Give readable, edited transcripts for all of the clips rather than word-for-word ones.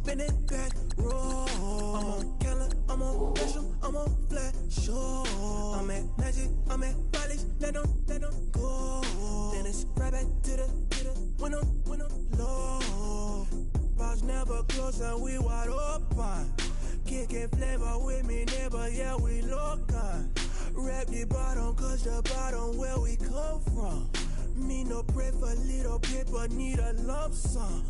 bending back, roll. I'm on Keller, I'm on Bishop, I'm on Flat Shore. I'm at Magic, I'm at Polish, let them go. Then it's right back to the when I'm low. Bars never close and we wide open. Kicking flavor with me, neighbor, yeah, we local. Rap the bottom, cause the bottom where we come from. Me no pray for little paper, need a lump sum.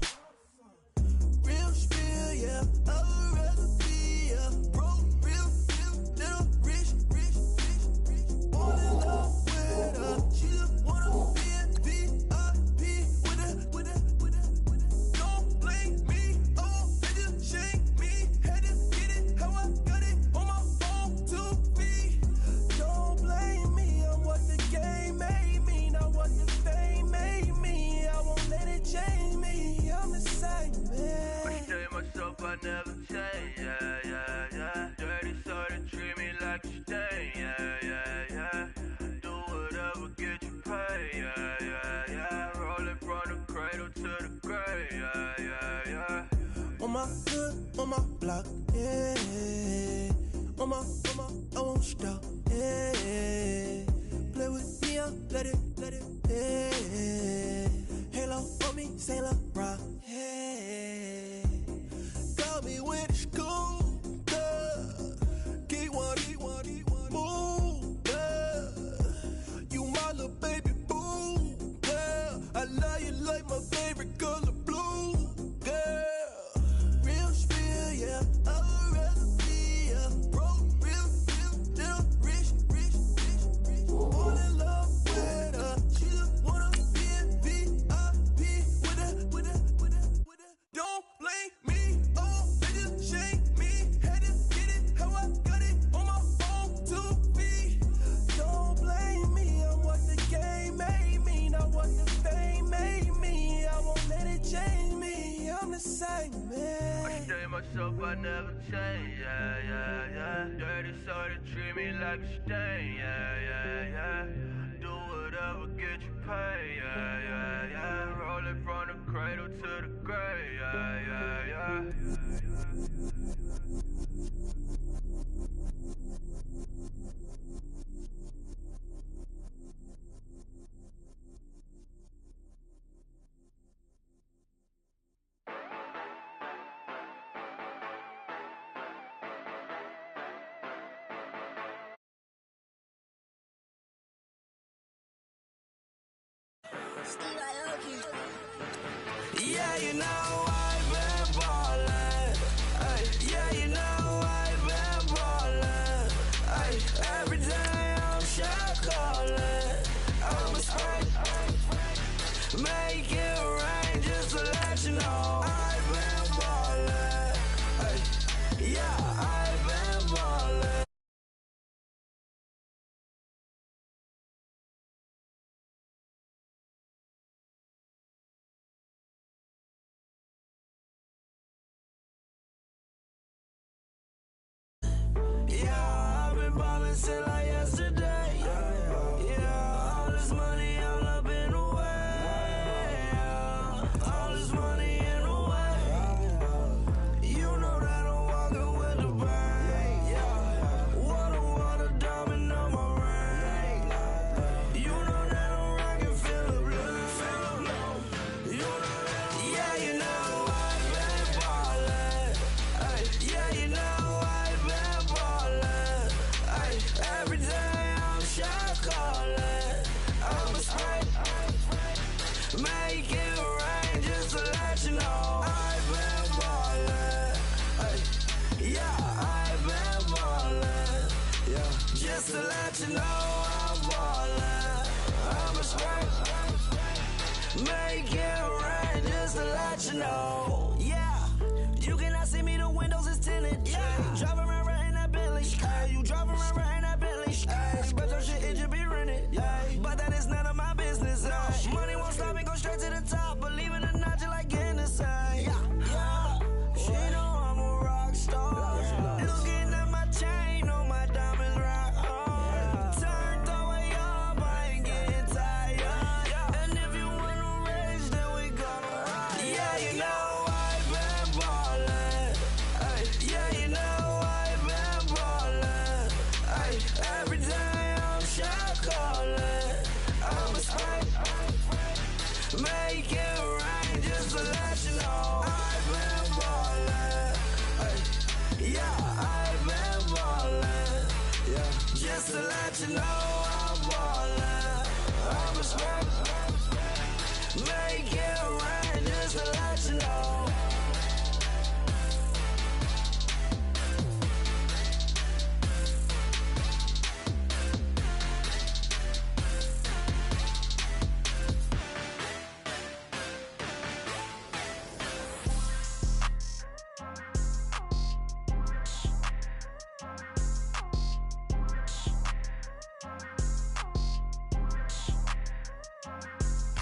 Real spill, yeah, I'd rather be, yeah. Broke, real, little rich. All in love with her, she just wanna be a VIP with it. Don't blame me, oh, they just shake me. Had to get it, how I got it, on my phone, 2 feet. Don't blame me, I'm what the game made me, not what the fame made me. I won't let it change me, I'm the same man. I tell myself I never change, yeah. Dirty so they treat me like a stain, yeah. Do whatever, get you paid, yeah. Rolling from the cradle to the grave, yeah. On my hood, on my block, yeah. On my, I won't stop, yeah. Play with me, I'll let it, yeah. Halo on me, Saint Laurent, yeah. Got me with the school, yeah. Keep one, move, yeah. You my little baby boo, yeah. I love you like my favorite color blue, yeah. Real spill, yeah, I'd rather be, yeah. Broke, real, little rich. All in love with her, she just wanna be a VIP with it. Don't blame me, oh, they just shake me. Had to get it, how I got it, on my phone, 2 feet. Don't blame me, I'm what the game made me, not what the fame made me. I won't let it change me, I'm the same man. I tell myself I never change, yeah. Dirty so they treat me like a stain, yeah. Do whatever, get you paid, yeah. Rolling from the cradle to the grave, yeah. Yeah, you know I've been ballin'. Ay, yeah, you know I've been ballin'. Ay, every day I'm shot callin'. I'm a spray, make it rain just to let you know I've been ballin'. Ay, yeah, I've been ballin'. Yeah, I've been ballin' since like yesterday. Yeah, all this money all up in the way. All this money in the way. You know that I'm walking with the bank. Yeah, water, diamond on my ring. You know that I'm rockin' Philip Blue. You know that, yeah, you know I've been ballin'. Ay, yeah, you know I've been ballin'. Ay, every day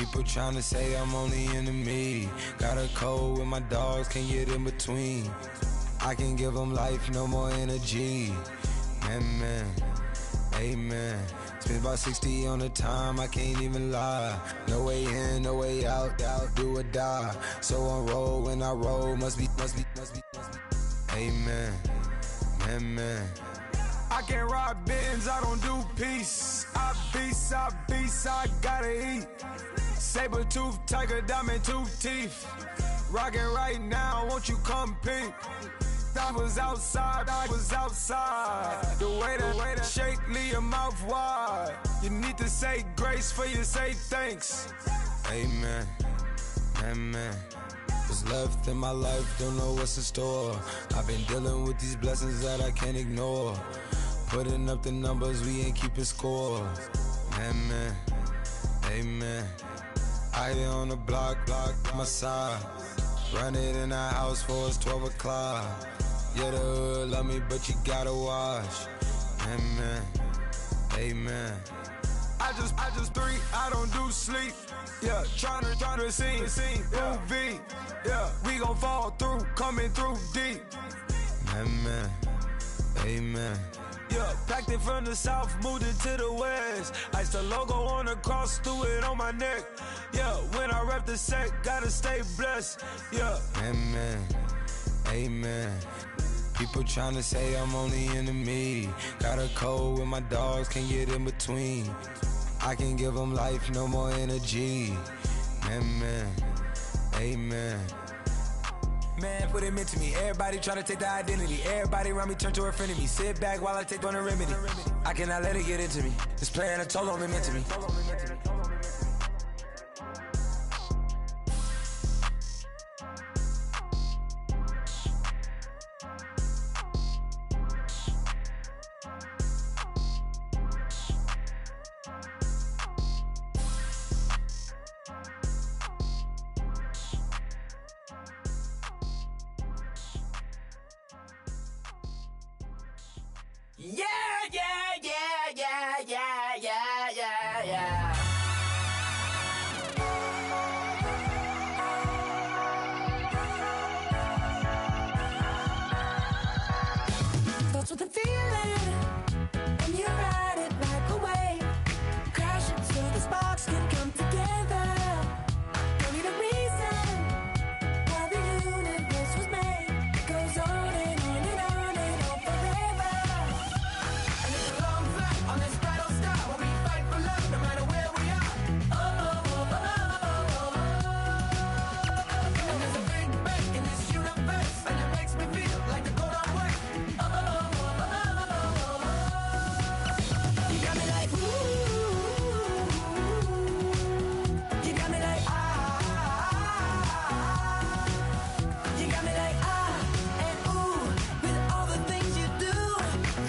People tryna say I'm only enemy. Got a cold with my dogs, can't get in between. I can give them life, no more energy. Amen, amen. Spent about 60 on the time, I can't even lie. No way in, no way out, do or die. So on roll, when I roll, must be. Amen, amen. I can't ride Benz, I don't do peace. I beast, I gotta eat. Saber tooth, tiger, diamond tooth teeth. Rockin' right now, won't you come peep? I was outside. The way to shake, leave your mouth wide. You need to say grace for you say thanks. Amen, amen. What's left in my life, don't know what's in store. I've been dealing with these blessings that I can't ignore. Putting up the numbers, we ain't keeping score. Amen, amen. I here on the block, my side. Run it in the house for it's 12 o'clock. Yeah, the hood love me, but you gotta watch. Amen, amen. I just three, I don't do sleep. Yeah, tryna sing, movie. Yeah, we gon' fall through, coming through deep. Amen, amen. Yeah, packed it from the south, moved it to the west. Iced the logo on the cross, threw it on my neck. Yeah, when I rep the set, gotta stay blessed. Yeah, amen, amen. People tryna say I'm only enemy. Got a cold with my dogs, can't get in between. I can give them life, no more energy. Amen, amen. Man, what it meant to me. Everybody try to take the identity. Everybody around me turn to a friend of me. Sit back while I take on a remedy. I cannot let it get into me. This playing a toll on me meant to me. Yeah. That's what the feeling, and you ride it like a wave. Crash it so the sparks can come together. Don't need a reason why the universe was made. It goes on and on and on and on forever. And it's a long flight on this battle star where we fight for love no matter where we are. And there's a big bang in this universe, and it makes me feel like the gold on way. You got me like ooh, you got me like you got me like and ooh, with all the things you do.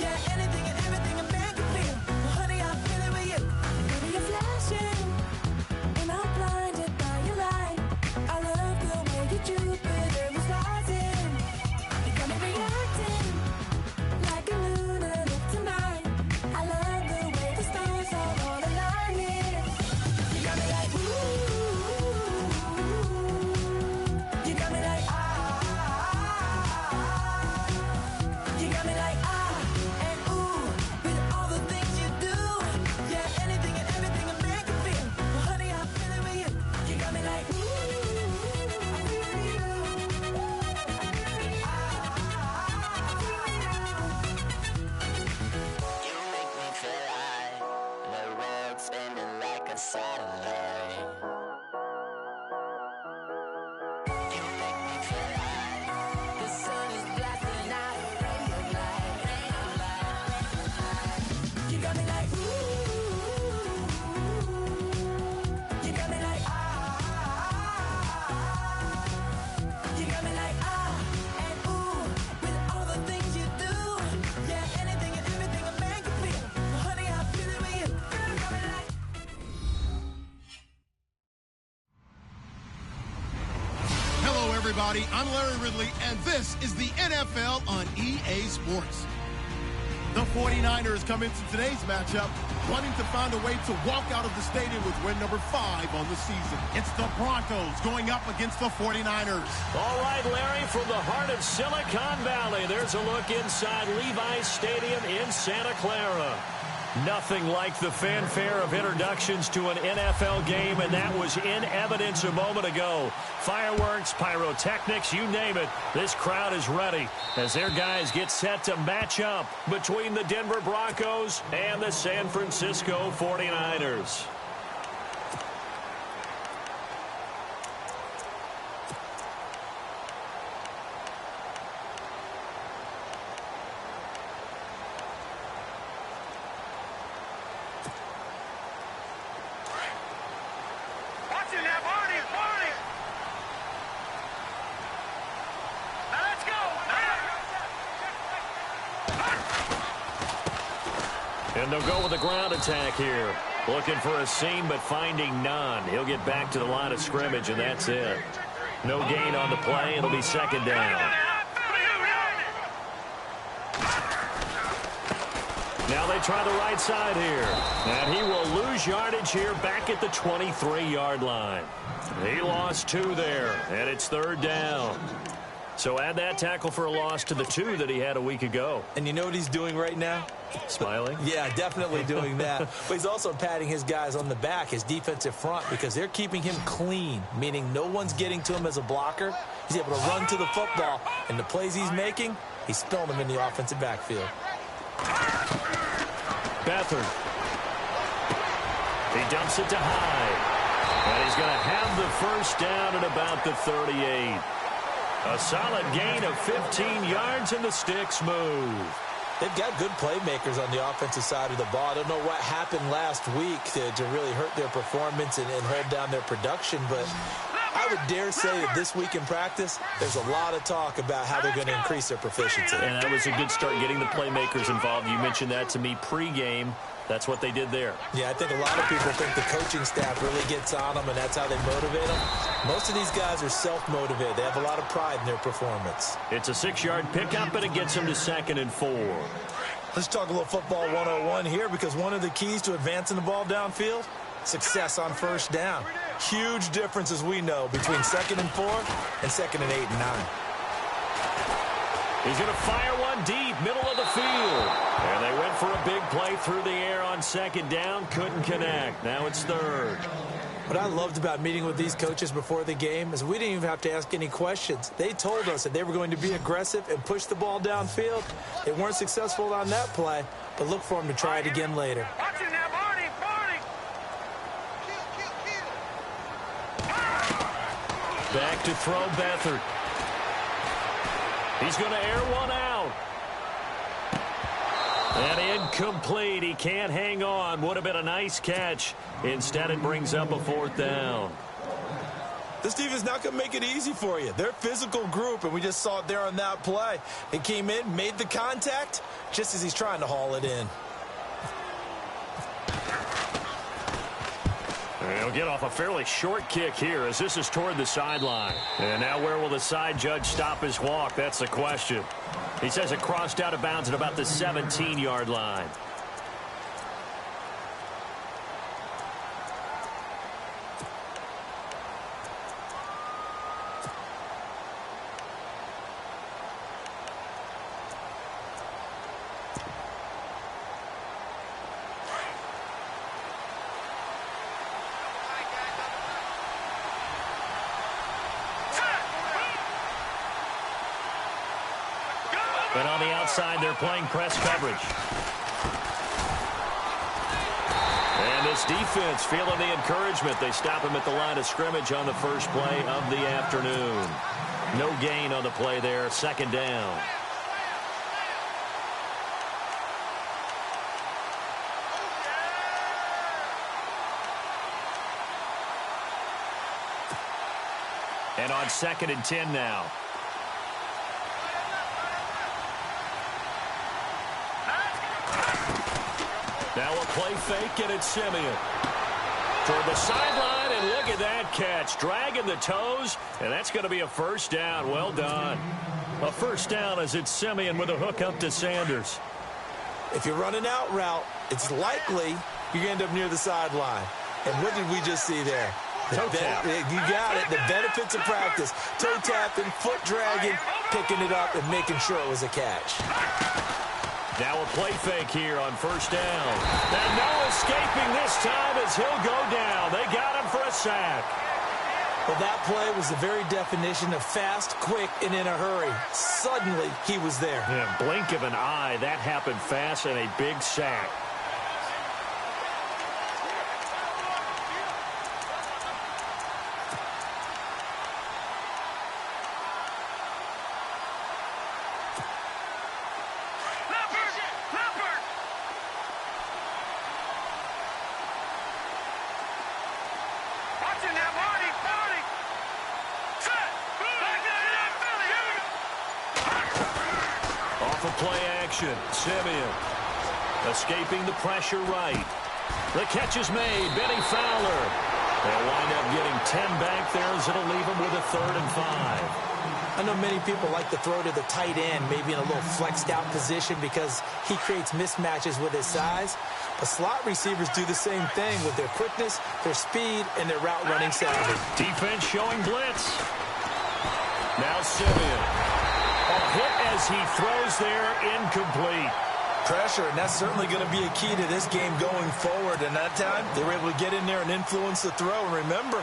Yeah, anything and everything a man can feel. Well, honey, I'm feeling with you. Baby, you're flashing, and I'm blinded by your light. I love the way you Jupiter was rising. You got me reacting like a lunatic tonight. I love the way the stars are all aligning. You got me like ooh, you got me like you got me like and ooh, with all the things you do. Yeah, anything and everything a man can feel. Well, honey, I'm feeling with you. You got me like ooh, I feel with you. You make me feel like the world's spinning like a satellite. You make me feel like the sun is blasting out a ray of light. You got me like ooh, you got me like you got me like and ooh, with all the things you do. Yeah, anything and everything a man can feel. Well, honey, I'm feeling with you. You got me like. Hello, everybody. I'm Larry Ridley, and this is the NFL on EA Sports. The 49ers come into today's matchup wanting to find a way to walk out of the stadium with win number 5 on the season. It's the Broncos going up against the 49ers. All right, Larry, from the heart of Silicon Valley, there's a look inside Levi's Stadium in Santa Clara. Nothing like the fanfare of introductions to an NFL game, and that was in evidence a moment ago. Fireworks, pyrotechnics, you name it. This crowd is ready as their guys get set to match up between the Denver Broncos and the San Francisco 49ers. And they'll go with a ground attack here. Looking for a seam, but finding none. He'll get back to the line of scrimmage, and that's it. No gain on the play. It'll be second down. Now they try the right side here. And he will lose yardage here back at the 23-yard line. He lost 2 there, and it's third down. So add that tackle for a loss to the 2 that he had a week ago. And you know what he's doing right now? Smiling? Yeah, definitely doing that. But he's also patting his guys on the back, his defensive front, because they're keeping him clean, meaning no one's getting to him as a blocker. He's able to run to the football, and the plays he's making, he's throwing them in the offensive backfield. Beathard. He dumps it to Hyde. And he's going to have the first down at about the 38. A solid gain of 15 yards, and the sticks move. They've got good playmakers on the offensive side of the ball. I don't know what happened last week to really hurt their performance and hold down their production, but I would dare say that this week in practice, there's a lot of talk about how they're going to increase their proficiency. And that was a good start getting the playmakers involved. You mentioned that to me pregame. That's what they did there. Yeah, I think a lot of people think the coaching staff really gets on them, and that's how they motivate them. Most of these guys are self-motivated. They have a lot of pride in their performance. It's a 6-yard pickup, and it gets them to 2nd and 4. Let's talk a little football 101 here, because one of the keys to advancing the ball downfield, success on first down. Huge difference, as we know, between 2nd and 4 and 2nd and 8 and 9. He's going to fire one deep, middle of the field. And they went for a big play through the air on 2nd down. Couldn't connect. Now it's 3rd. What I loved about meeting with these coaches before the game is we didn't even have to ask any questions. They told us that they were going to be aggressive and push the ball downfield. They weren't successful on that play, but look for them to try it again later. Back to throw Beathard. He's going to air one out. And incomplete. He can't hang on. Would have been a nice catch. Instead, it brings up a 4th down. This defense not going to make it easy for you. They're a physical group, and we just saw it there on that play. He came in, made the contact, just as he's trying to haul it in. He'll get off a fairly short kick here as this is toward the sideline. And now where will the side judge stop his walk? That's the question. He says it crossed out of bounds at about the 17-yard line. But on the outside, they're playing press coverage. And this defense feeling the encouragement. They stop him at the line of scrimmage on the first play of the afternoon. No gain on the play there. 2nd down. And on 2nd and 10 now. Now a play fake, and it's Simeon. Toward the sideline, and look at that catch. Dragging the toes, and that's going to be a 1st down. Well done. A 1st down as it's Simeon with a hook up to Sanders. If you're running out route, it's likely you're going to end up near the sideline. And what did we just see there? Toe tap. You got it. The benefits of practice. Toe tapping, foot dragging, picking it up, and making sure it was a catch. Now a play fake here on first down. And no escaping this time as he'll go down. They got him for a sack. Well, that play was the very definition of fast, quick, and in a hurry. Suddenly, he was there. Yeah, blink of an eye. That happened fast and a big sack. Play action. Simeon escaping the pressure right. The catch is made. Benny Fowler. They'll wind up getting 10 back there as it'll leave them with a 3rd and 5. I know many people like to throw to the tight end, maybe in a little flexed out position because he creates mismatches with his size. But slot receivers do the same thing with their quickness, their speed, and their route running savvy. Defense showing blitz. Now Simeon. A hit as he throws there, incomplete. Pressure, and that's certainly going to be a key to this game going forward. And that time, they were able to get in there and influence the throw. And remember,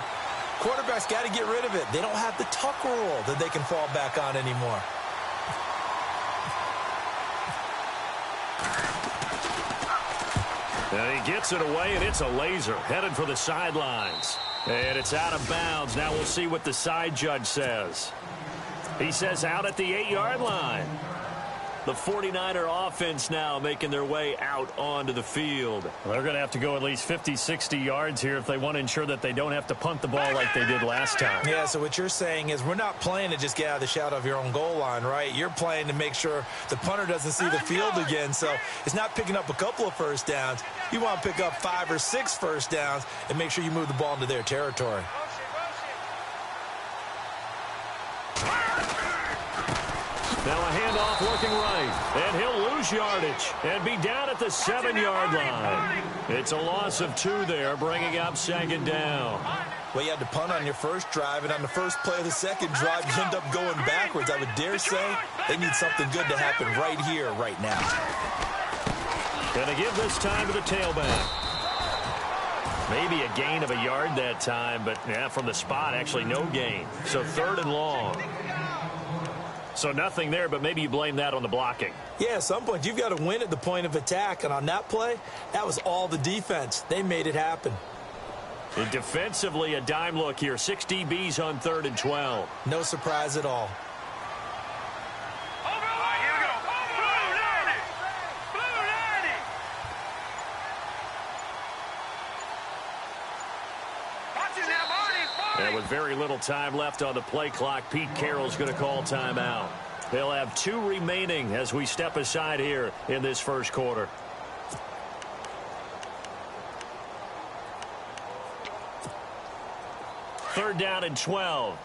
quarterbacks got to get rid of it. They don't have the Tucker rule that they can fall back on anymore. And he gets it away, and it's a laser headed for the sidelines. And it's out of bounds. Now we'll see what the side judge says. He says out at the 8-yard line. The 49er offense now making their way out onto the field. They're going to have to go at least 50, 60 yards here if they want to ensure that they don't have to punt the ball like they did last time. Yeah, so what you're saying is we're not playing to just get out of the shadow of your own goal line, right? You're playing to make sure the punter doesn't see the field again. So it's not picking up a couple of first downs. You want to pick up 5 or 6 first downs and make sure you move the ball into their territory. Now a handoff working right, and he'll lose yardage and be down at the 7-yard line. It's a loss of 2 there, bringing up 2nd down. Well, you had to punt on your first drive, and on the first play of the second drive, you end up going backwards. I would dare say they need something good to happen right here, right now. Going to give this time to the tailback. Maybe a gain of a yard that time, but yeah, from the spot, actually no gain. So 3rd and long. So nothing there, but maybe you blame that on the blocking. Yeah, at some point, you've got to win at the point of attack. And on that play, that was all the defense. They made it happen. And defensively, a dime look here. 6 DBs on 3rd and 12. No surprise at all. And with very little time left on the play clock, Pete Carroll's going to call timeout. They'll have 2 remaining as we step aside here in this first quarter. Third down and 12.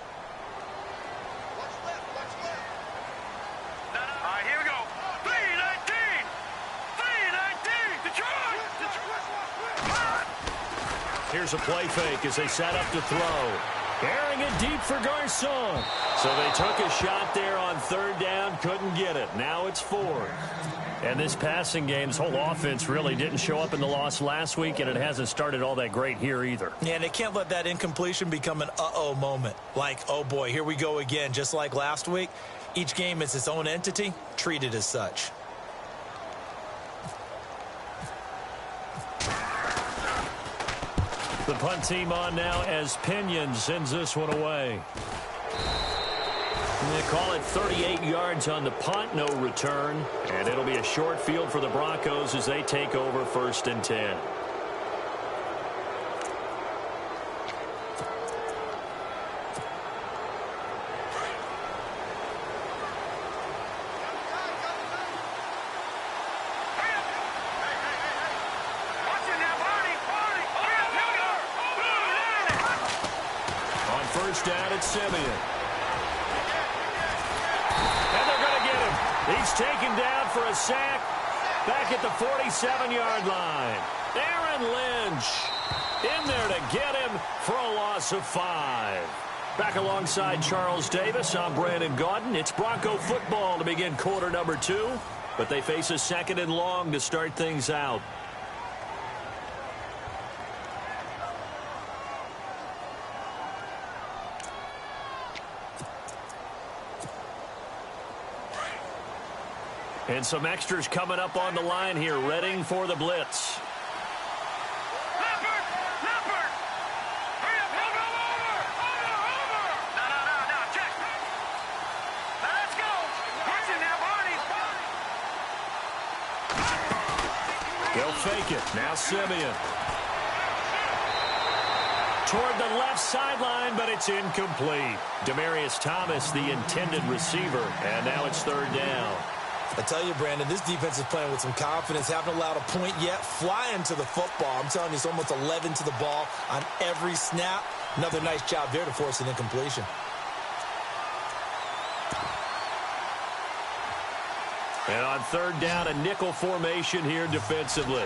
Here we go. 3-19. 3-19. Detroit. Here's a play fake as they set up to throw. Airing it deep for Garcon. So they took a shot there on 3rd down, couldn't get it. Now it's 4th. And this passing game, this whole offense really didn't show up in the loss last week, and it hasn't started all that great here either. Yeah, and they can't let that incompletion become an uh-oh moment. Like, oh boy, here we go again, just like last week. Each game is its own entity, treated as such. The punt team on now as Pinion sends this one away. And they call it 38 yards on the punt, no return. And it'll be a short field for the Broncos as they take over 1st and 10. Down at Simeon. And they're going to get him. He's taken down for a sack. Back at the 47-yard line. Aaron Lynch in there to get him for a loss of 5. Back alongside Charles Davis, I'm Brandon Gaudin. It's Bronco football to begin quarter number 2, but they face a 2nd and long to start things out. And some extras coming up on the line here, readying for the blitz. They'll fake it. Now Simeon. Toward the left sideline, but it's incomplete. Demaryius Thomas, the intended receiver, and now it's 3rd down. I tell you, Brandon, this defense is playing with some confidence. Haven't allowed a point yet. Flying to the football. I'm telling you, it's almost 11 to the ball on every snap. Another nice job there to force an incompletion. And on 3rd down, a nickel formation here defensively.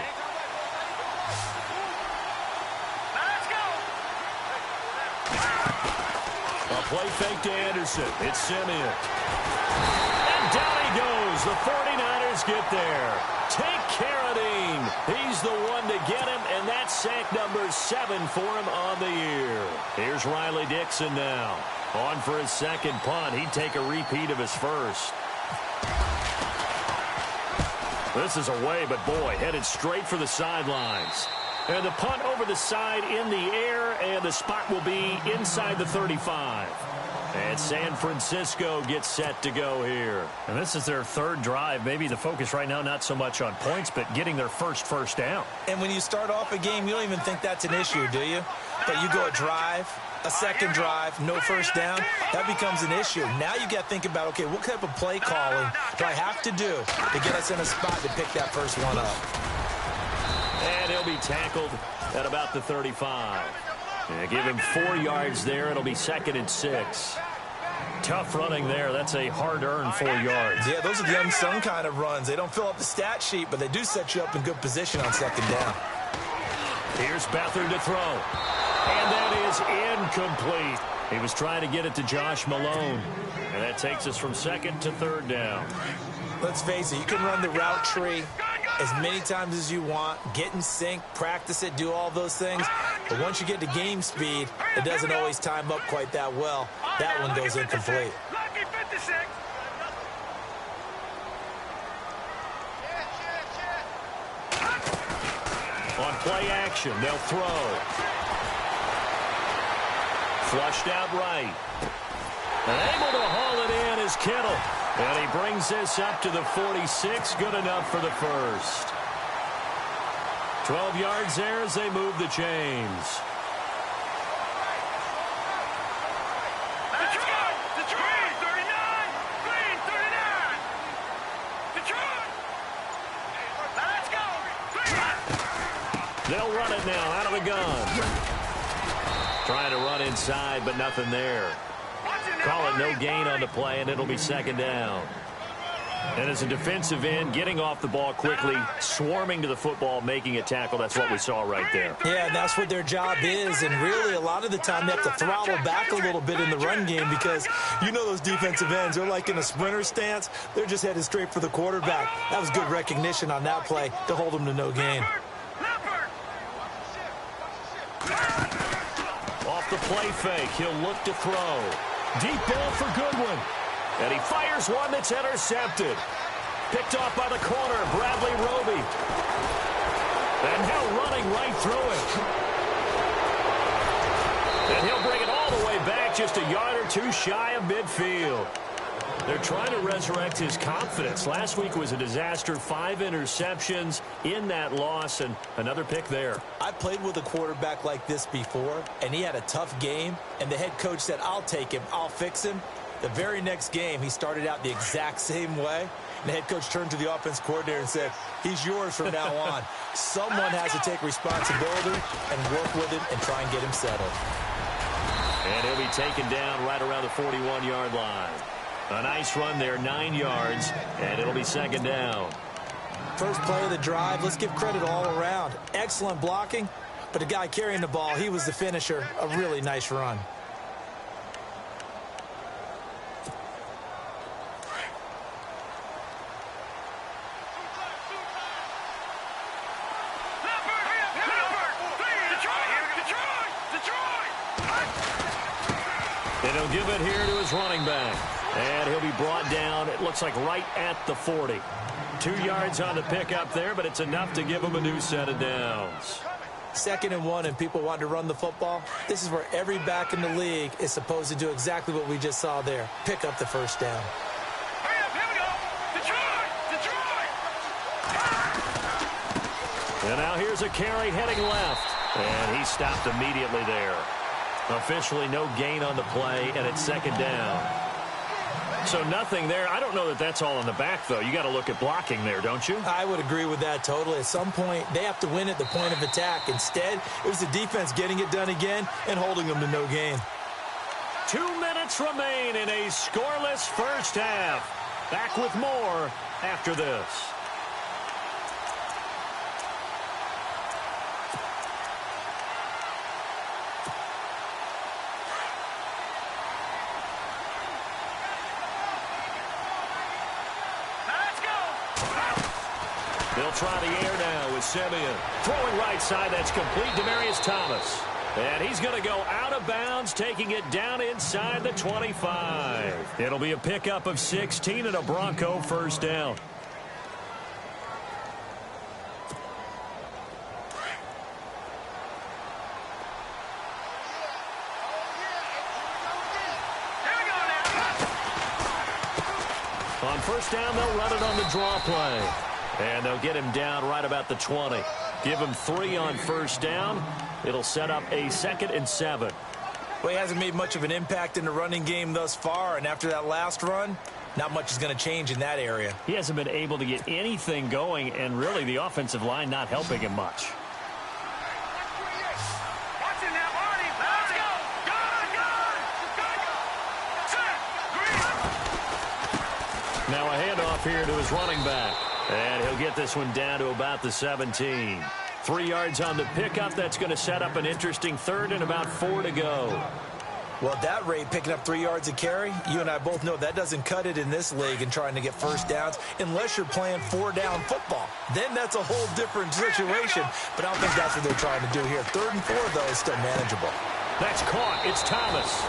A play fake to Anderson. It's Simeon. And down he goes. The 49ers get there. Take Carradine. He's the one to get him, and that's sack number 7 for him on the year. Here's Riley Dixon now. On for his 2nd punt. He'd take a repeat of his first. This is away, but boy, headed straight for the sidelines. And the punt over the side in the air, and the spot will be inside the 35. And San Francisco gets set to go here. And this is their 3rd drive. Maybe the focus right now not so much on points, but getting their first down. And when you start off a game, you don't even think that's an issue, do you? But you go a drive, a 2nd drive, no first down, that becomes an issue. Now you got to think about, okay, what type of play calling do I have to do to get us in a spot to pick that first one up? And he'll be tackled at about the 35. And give him 4 yards there. It'll be 2nd and 6. Tough running there. That's a hard-earned 4 yards. Yeah, those are the unsung kind of runs. They don't fill up the stat sheet, but they do set you up in good position on 2nd down. Here's Beathard to throw. And that is incomplete. He was trying to get it to Josh Malone. And that takes us from 2nd to 3rd down. Let's face it, you can run the route tree as many times as you want, get in sync, practice it, do all those things. But once you get to game speed, it doesn't always time up quite that well. That one goes incomplete. On play action, they'll throw. Flushed out right. And able to haul it in is Kittle. And he brings this up to the 46. Good enough for the first. 12 yards there as they move the chains. They'll run it now out of the gun. Trying to run inside, but nothing there. Call it no gain on the play, and it'll be 2nd down. And as a defensive end, getting off the ball quickly, swarming to the football, making a tackle, that's what we saw right there. Yeah, and that's what their job is. And really, a lot of the time, they have to throttle back a little bit in the run game because you know those defensive ends, they're like in a sprinter stance. They're just headed straight for the quarterback. That was good recognition on that play to hold them to no gain. Off the play fake, he'll look to throw. Deep ball for Goodwin. And he fires one that's intercepted. Picked off by the corner, Bradley Roby. And now running right through it. And he'll bring it all the way back, just a yard or 2 shy of midfield. They're trying to resurrect his confidence. Last week was a disaster. 5 interceptions in that loss, and another pick there. I played with a quarterback like this before, and he had a tough game, and the head coach said, I'll take him, I'll fix him. The very next game, he started out the exact same way. And the head coach turned to the offense coordinator and said, he's yours from now on. Someone has to take responsibility and work with him and try and get him settled. And he'll be taken down right around the 41-yard line. A nice run there, 9 yards, and it'll be 2nd down. First play of the drive, let's give credit all around. Excellent blocking, but the guy carrying the ball, he was the finisher. A really nice run. And he'll give it here to his running back. And he'll be brought down, it looks like right at the 40. 2 yards on the pickup there, but it's enough to give him a new set of downs. 2nd and 1, and people want to run the football. This is where every back in the league is supposed to do exactly what we just saw there. Pick up the first down. And now here's a carry heading left. And he stopped immediately there. Officially no gain on the play, and it's 2nd down. So nothing there. I don't know that that's all in the back, though. You got to look at blocking there, don't you? I would agree with that totally. At some point, they have to win at the point of attack. Instead, it was the defense getting it done again and holding them to no gain. 2 minutes remain in a scoreless first half. Back with more after this. They'll try the air now with Simeon. Throwing right side, that's complete. Demaryius Thomas. And he's going to go out of bounds, taking it down inside the 25. It'll be a pickup of 16 and a Bronco first down. On first down, they'll run it on the draw play. And they'll get him down right about the 20. Give him 3 on first down. It'll set up a 2nd and 7. Well, he hasn't made much of an impact in the running game thus far, and after that last run, not much is going to change in that area. He hasn't been able to get anything going, and really the offensive line not helping him much. Now a handoff here to his running back. And he'll get this one down to about the 17. 3 yards on the pickup. That's going to set up an interesting 3rd and about 4 to go. Well, at that rate, picking up 3 yards a carry, you and I both know that doesn't cut it in this league and trying to get first downs unless you're playing 4-down football. Then that's a whole different situation, but I don't think that's what they're trying to do here. 3rd and 4, though, is still manageable. That's caught. It's Thomas.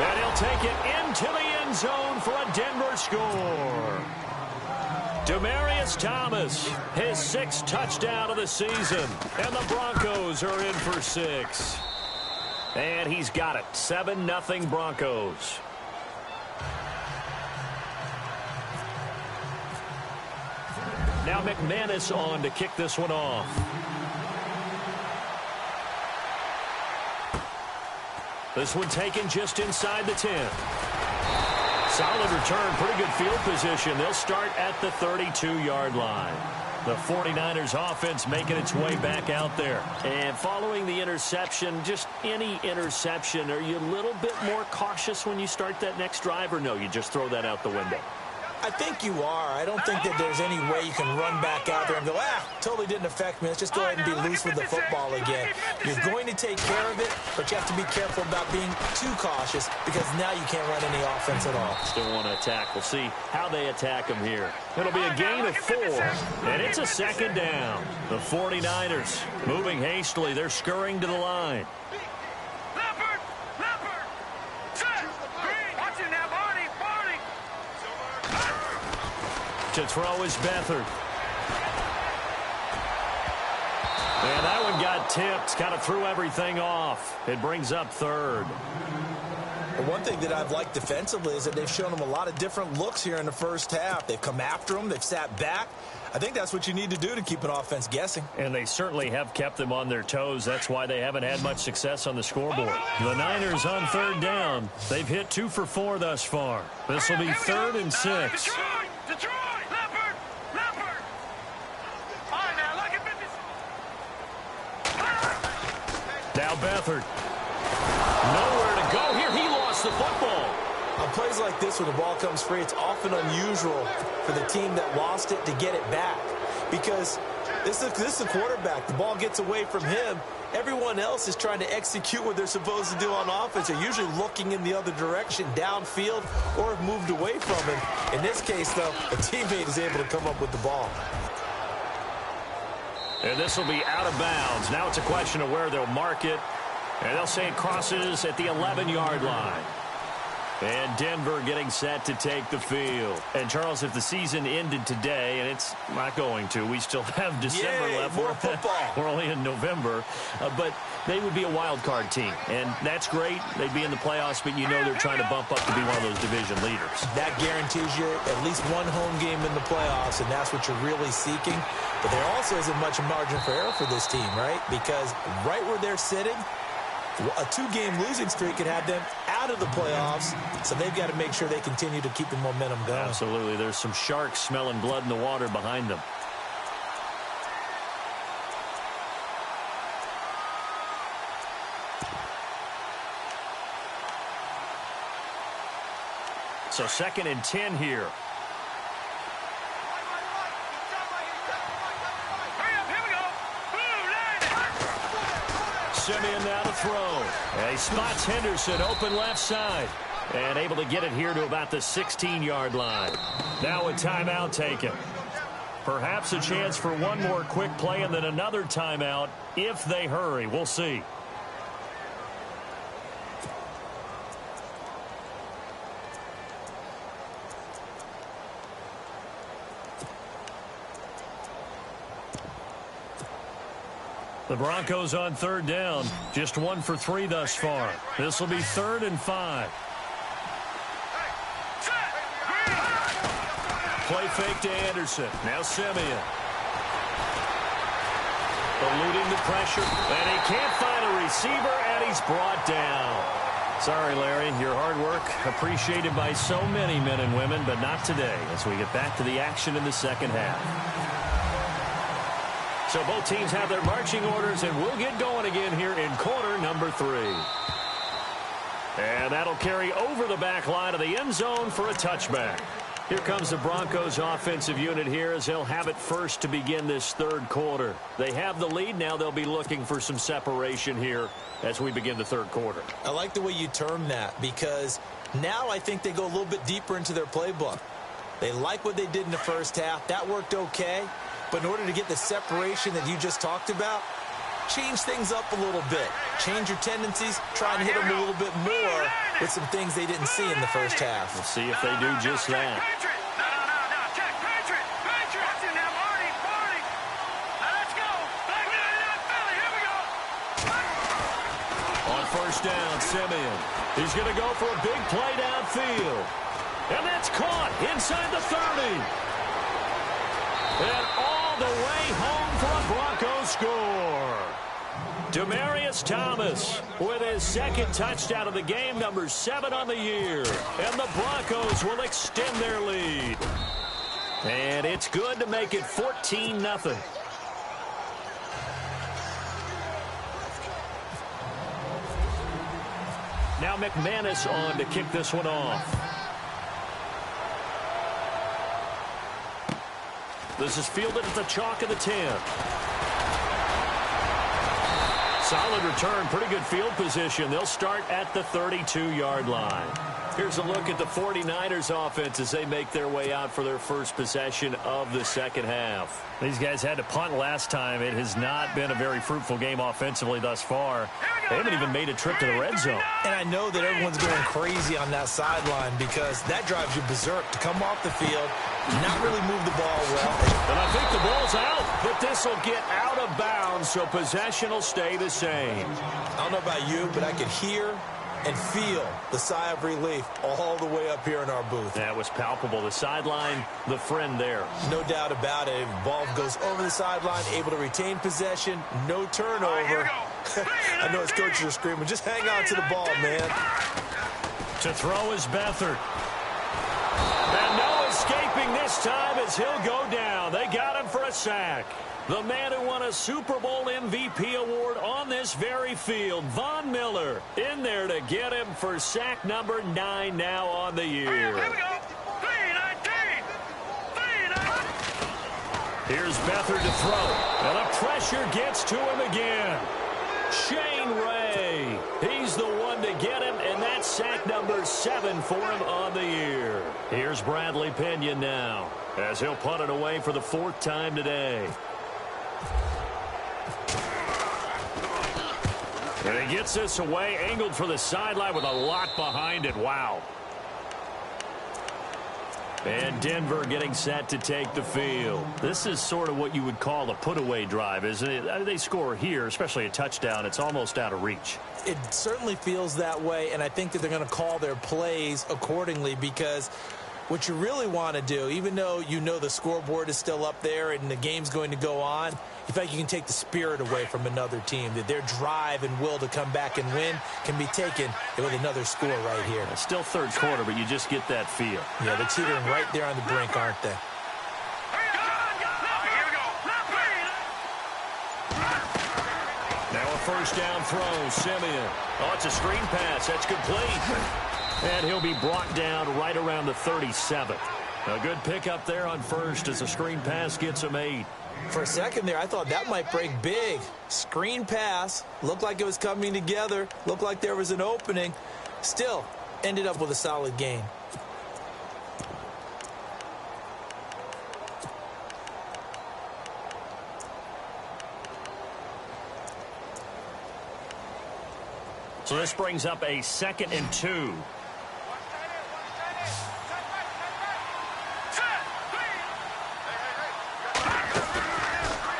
And he'll take it into the end zone for a Denver score. Demaryius Thomas, his 6th touchdown of the season. And the Broncos are in for 6. And he's got it. 7-0 Broncos. Now McManus on to kick this one off. This one taken just inside the 10. Solid return, pretty good field position. They'll start at the 32-yard line. The 49ers offense making its way back out there. And following the interception, just any interception, are you a little bit more cautious when you start that next drive, or no, you just throw that out the window? I think you are. I don't think that there's any way you can run back out there and go, totally didn't affect me. Let's just go ahead and be loose with the football again. You're going to take care of it, but you have to be careful about being too cautious because now you can't run any offense at all. Still want to attack. We'll see how they attack him here. It'll be a gain of 4, and it's a 2nd down. The 49ers moving hastily. They're scurrying to the line. To throw is Beathard. And that one got tipped. Kind of threw everything off. It brings up 3rd. Well, one thing that I've liked defensively is that they've shown them a lot of different looks here in the first half. They've come after them. They've sat back. I think that's what you need to do to keep an offense guessing. And they certainly have kept them on their toes. That's why they haven't had much success on the scoreboard. The Niners on 3rd down. They've hit 2 for 4 thus far. This will be 3rd and 6. Now Beathard. Nowhere to go here. He lost the football. On plays like this, when the ball comes free, it's often unusual for the team that lost it to get it back. because this is a quarterback. The ball gets away from him. Everyone else is trying to execute what they're supposed to do on offense. They're usually looking in the other direction, downfield, or have moved away from him. In this case, though, a teammate is able to come up with the ball. And this will be out of bounds. Now it's a question of where they'll mark it. And they'll say it crosses at the 11-yard line. And Denver getting set to take the field. And, Charles, if the season ended today, and it's not going to, we still have December left. More football. We're only in November. But they would be a wild card team. And that's great. They'd be in the playoffs, but you know they're trying to bump up to be one of those division leaders. That guarantees you at least one home game in the playoffs, and that's what you're really seeking. But there also isn't much margin for error for this team, right? Because right where they're sitting, a 2-game losing streak could have them out of the playoffs, so they've got to make sure they continue to keep the momentum going. Absolutely. There's some sharks smelling blood in the water behind them. So 2nd and 10 here. Simeon now to throw. And he spots Henderson open left side. And able to get it here to about the 16-yard line. Now a timeout taken. Perhaps a chance for one more quick play and then another timeout if they hurry. We'll see. The Broncos on 3rd down. Just 1 for 3 thus far. This will be 3rd and 5. Play fake to Anderson. Now Simeon. Eluding the pressure. And he can't find a receiver, and he's brought down. Sorry, Larry. Your hard work appreciated by so many men and women, but not today as we get back to the action in the second half. So both teams have their marching orders, and we'll get going again here in quarter number 3. And that'll carry over the back line of the end zone for a touchback. Here comes the Broncos offensive unit here as they'll have it first to begin this 3rd quarter. They have the lead. Now they'll be looking for some separation here as we begin the 3rd quarter. I like the way you term that because now I think they go a little bit deeper into their playbook. They like what they did in the first half. That worked okay. But in order to get the separation that you just talked about, change things up a little bit. Change your tendencies. Try and hit them a little bit more with some things they didn't see in the first half. We'll see if they do just that. On 1st down, Simeon. He's going to go for a big play downfield. And that's caught inside the 30. And all the way home for a Broncos score. Demaryius Thomas with his 2nd touchdown of the game, number 7 on the year. And the Broncos will extend their lead. And it's good to make it 14-0. Now McManus on to kick this one off. This is fielded at the chalk of the 10. Solid return, pretty good field position. They'll start at the 32-yard line. Here's a look at the 49ers offense as they make their way out for their first possession of the second half. These guys had to punt last time. It has not been a very fruitful game offensively thus far. They haven't even made a trip to the red zone. And I know that everyone's going crazy on that sideline because that drives you berserk to come off the field, not really move the ball well. And I think the ball's out, but this will get out of bounds, so possession will stay the same. I don't know about you, but I could hear and feel the sigh of relief all the way up here in our booth. That was palpable. The sideline, the friend there. No doubt about it. Ball goes over the sideline, able to retain possession, no turnover. I know his coaches are screaming, just hang on to the ball, man. To throw is Beathard. And no escaping this time as he'll go down. They got him for a sack. The man who won a Super Bowl MVP award on this very field, Von Miller, in there to get him for sack number 9 now on the year. Here's Beathard to throw. And the pressure gets to him again. Shane Ray. He's the one to get him, and that's sack number 7 for him on the year. Here's Bradley Pinion now, as he'll punt it away for the 4th time today. And he gets this away, angled for the sideline with a lot behind it. Wow. And Denver getting set to take the field. This is sort of what you would call a put-away drive, isn't it? They score here, especially a touchdown. It's almost out of reach. It certainly feels that way, and I think that they're going to call their plays accordingly, because what you really want to do, even though you know the scoreboard is still up there and the game's going to go on, you feel like you can take the spirit away from another team, that their drive and will to come back and win can be taken with another score right here. It's still 3rd quarter, but you just get that feel. Yeah, they're teetering right there on the brink, aren't they? Now a 1st down throw, Simeon. Oh, it's a screen pass. That's complete. And he'll be brought down right around the 37. A good pickup there on 1st as the screen pass gets him 8. For a second there, I thought that might break big. Screen pass. Looked like it was coming together. Looked like there was an opening. Still, ended up with a solid gain. So this brings up a 2nd and 2.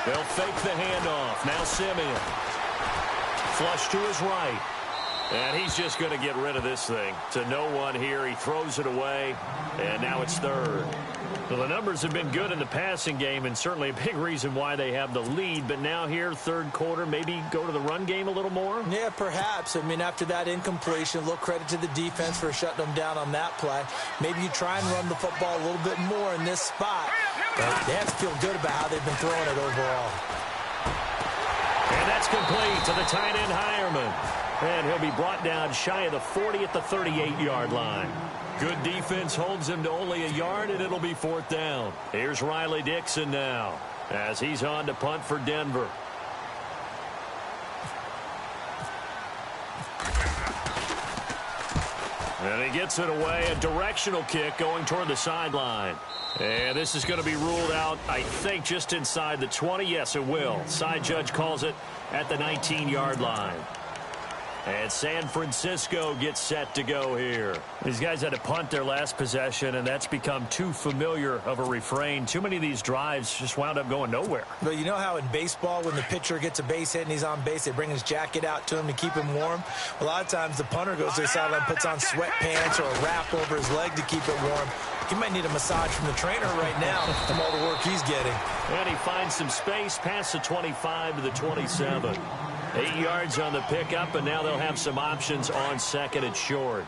They'll fake the handoff. Now Simeon. Flush to his right. And he's just going to get rid of this thing. To no one here. He throws it away. And now it's 3rd. Well, the numbers have been good in the passing game, and certainly a big reason why they have the lead. But now here, 3rd quarter, maybe go to the run game a little more? Yeah, perhaps. I mean, after that incompletion, a little credit to the defense for shutting them down on that play. Maybe you try and run the football a little bit more in this spot. But they have to feel good about how they've been throwing it overall. And that's complete to the tight end, Hireman. And he'll be brought down shy of the 40 at the 38-yard line. Good defense holds him to only a yard, and it'll be 4th down. Here's Riley Dixon now as he's on to punt for Denver. And he gets it away, a directional kick going toward the sideline. And this is going to be ruled out, I think, just inside the 20. Yes, it will. Side judge calls it at the 19-yard line. And San Francisco gets set to go here. These guys had to punt their last possession, and that's become too familiar of a refrain. Too many of these drives just wound up going nowhere. But you know how in baseball, when the pitcher gets a base hit and he's on base, they bring his jacket out to him to keep him warm? A lot of times the punter goes to the sideline, puts on sweatpants or a wrap over his leg to keep it warm. He might need a massage from the trainer right now from all the work he's getting. And he finds some space past the 25 to the 27. 8 yards on the pickup, and now they'll have some options on 2nd and short.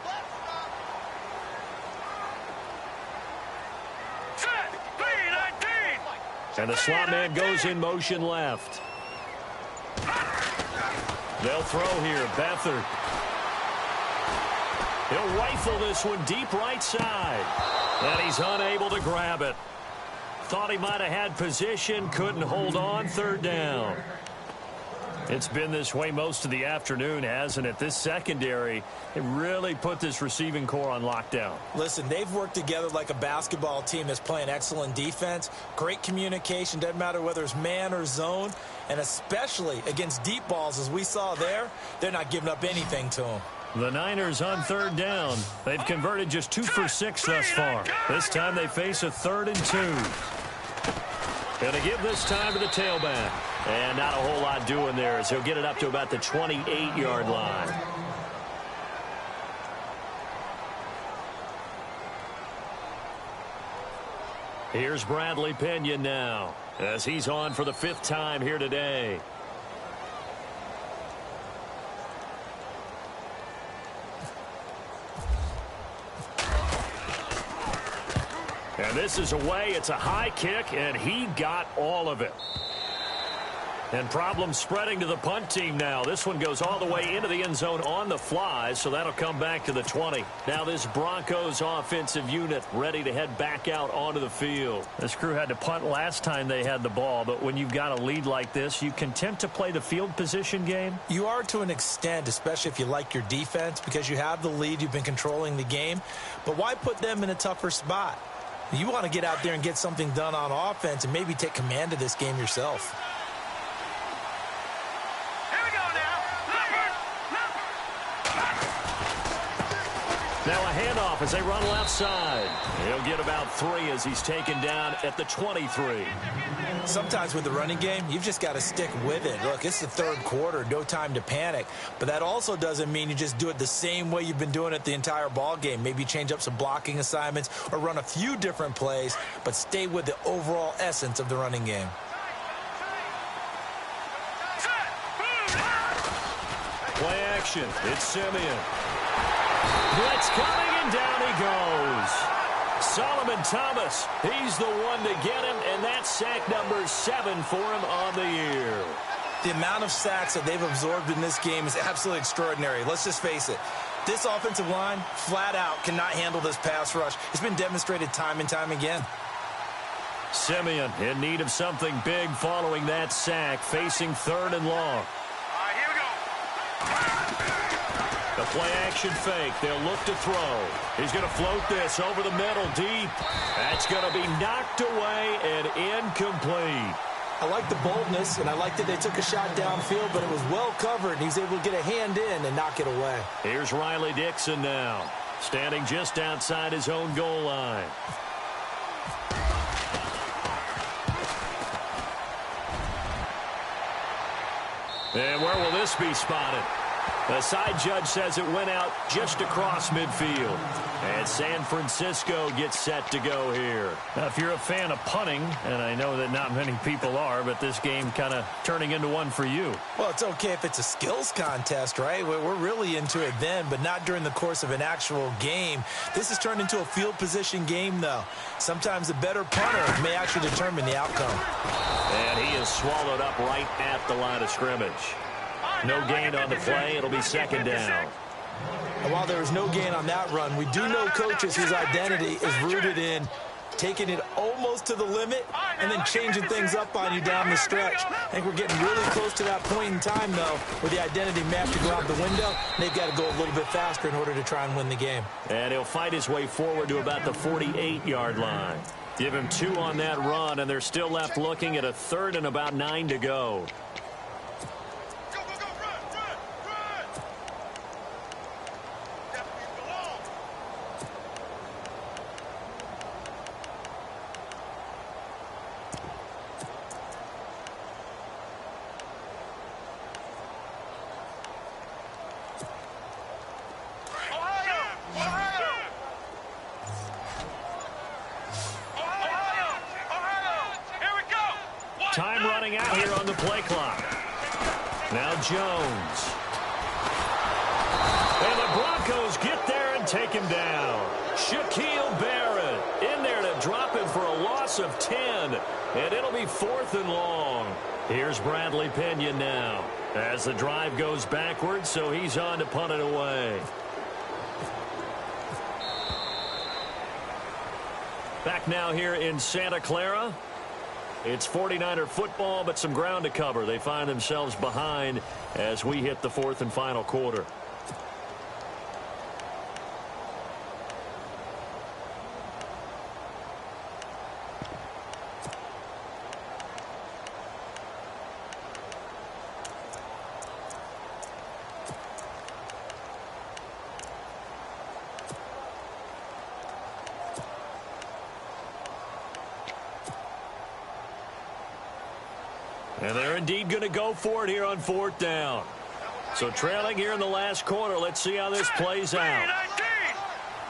And the slot man goes in motion left. They'll throw here. Beathard. He'll rifle this one deep right side. And he's unable to grab it. Thought he might have had position, couldn't hold on. 3rd down. It's been this way most of the afternoon, hasn't it? This secondary, it really put this receiving core on lockdown. Listen, they've worked together like a basketball team that's playing excellent defense. Great communication, doesn't matter whether it's man or zone. And especially against deep balls, as we saw there, they're not giving up anything to them. The Niners on 3rd down. They've converted just 2 for 6 thus far. This time they face a 3rd and 2. Going to give this time to the tailback. And not a whole lot doing there as he'll get it up to about the 28-yard line. Here's Bradley Pinion now as he's on for the 5th time here today. And this is away. It's a high kick, and he got all of it. And problems spreading to the punt team now. This one goes all the way into the end zone on the fly, so that'll come back to the 20. Now this Broncos offensive unit ready to head back out onto the field. This crew had to punt last time they had the ball, but when you've got a lead like this, you content to play the field position game? You are to an extent, especially if you like your defense, because you have the lead, you've been controlling the game. But why put them in a tougher spot? You want to get out there and get something done on offense and maybe take command of this game yourself. Now a handoff as they run left side. He'll get about 3 as he's taken down at the 23. Sometimes with the running game, you've just got to stick with it. Look, it's the third quarter, no time to panic. But that also doesn't mean you just do it the same way you've been doing it the entire ball game. Maybe change up some blocking assignments or run a few different plays, but stay with the overall essence of the running game. Play action. It's Simeon. Blitz coming, and down he goes. Solomon Thomas, he's the one to get him, and that's sack number 7 for him on the year. The amount of sacks that they've absorbed in this game is absolutely extraordinary. Let's just face it. This offensive line, flat out, cannot handle this pass rush. It's been demonstrated time and time again. Simeon in need of something big following that sack, facing 3rd and long. The play-action fake. They'll look to throw. He's going to float this over the middle deep. That's going to be knocked away and incomplete. I like the boldness, and I like that they took a shot downfield, but it was well covered, and he's able to get a hand in and knock it away. Here's Riley Dixon now, standing just outside his own goal line. And where will this be spotted? The side judge says it went out just across midfield. And San Francisco gets set to go here. Now, if you're a fan of punting, and I know that not many people are, but this game kind of turning into one for you. Well, it's okay if it's a skills contest, right? We're really into it then, but not during the course of an actual game. This has turned into a field position game, though. Sometimes the better punter may actually determine the outcome. And he is swallowed up right at the line of scrimmage. No gain on the play. It'll be 2nd down. And while there was no gain on that run, we do know coaches whose identity is rooted in taking it almost to the limit and then changing things up on you down the stretch. I think we're getting really close to that point in time, though, where the identity may have to go out the window, and they've got to go a little bit faster in order to try and win the game. And he'll fight his way forward to about the 48-yard line. Give him 2 on that run, and they're still left looking at a 3rd and about 9 to go. Time running out here on the play clock. Now Jones. And the Broncos get there and take him down. Shaquille Barrett in there to drop him for a loss of 10. And it'll be 4th and long. Here's Bradley Pinion now as the drive goes backwards, so he's on to punt it away. Back now here in Santa Clara. It's 49er football, but some ground to cover. They find themselves behind as we hit the 4th and final quarter. And they're indeed going to go for it here on 4th down. So trailing here in the last quarter. Let's see how this plays out.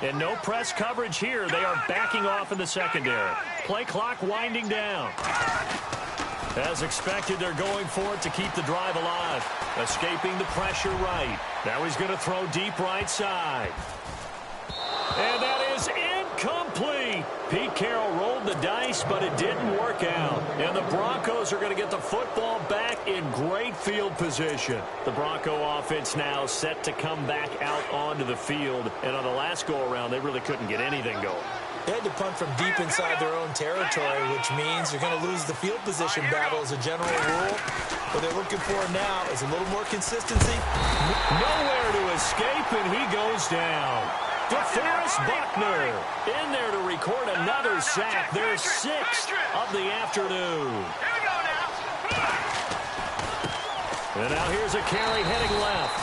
And no press coverage here. They are backing off in the secondary. Play clock winding down. As expected, they're going for it to keep the drive alive. Escaping the pressure right. Now he's going to throw deep right side. And that is incomplete. Jimmy. Pete Carroll rolled the dice, but it didn't work out. And the Broncos are going to get the football back in great field position. The Bronco offense now set to come back out onto the field. And on the last go-around, they really couldn't get anything going. They had to punt from deep inside their own territory, which means you're going to lose the field position battle as a general rule. What they're looking for now is a little more consistency. Nowhere to escape, and he goes down. DeForest Buckner in there to record another sack. Their 6th of the afternoon. Here we go now. And now here's a carry heading left.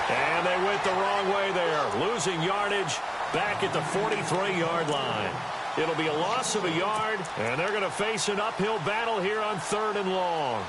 And they went the wrong way there, losing yardage back at the 43-yard line. It'll be a loss of a yard, and they're going to face an uphill battle here on 3rd and long.